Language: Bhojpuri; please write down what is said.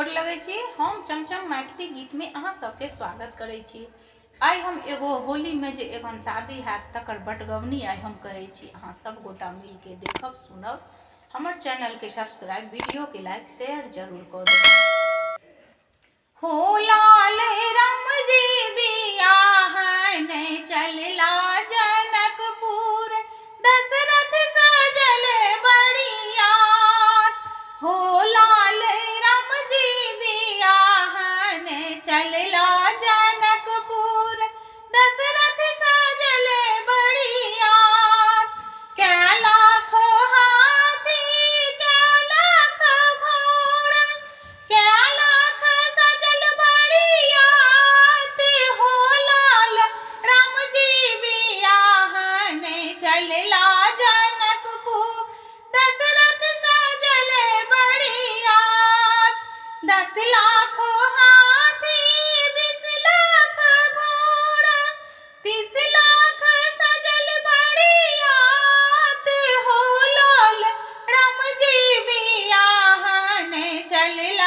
लगै छी। हम चमचम मैथिली गीत में अहाँ सबके स्वागत करै छी। आई हम एगो होली में जे एखन शादी हैत तकर बटगवनी आई हम कहै छी। अहाँ सब गोटा मिल के देखब सुनब। हमर चैनल के सब्सक्राइब, वीडियो के लाइक शेयर जरूर कर देब। हो लाल राम जी बियाहन चलला जनकपुर, दशरथ सजल बड़ियात। हो लाल राम जी बियाहन चलला जनकपुर, दशरथ सजल बड़ियात। कै लाखो हाथी कै लाख घोड़ा, कै लाख सजल बड़ियात। हो लाल राम जी बियाहन चलला जनकपुर, दशरथ सजल बड़ियात। 10 लाख हाथी 20 लाख घोड़ा, 30 लाख सजल बड़ियात। हो लाल राम जी बियाहन चलला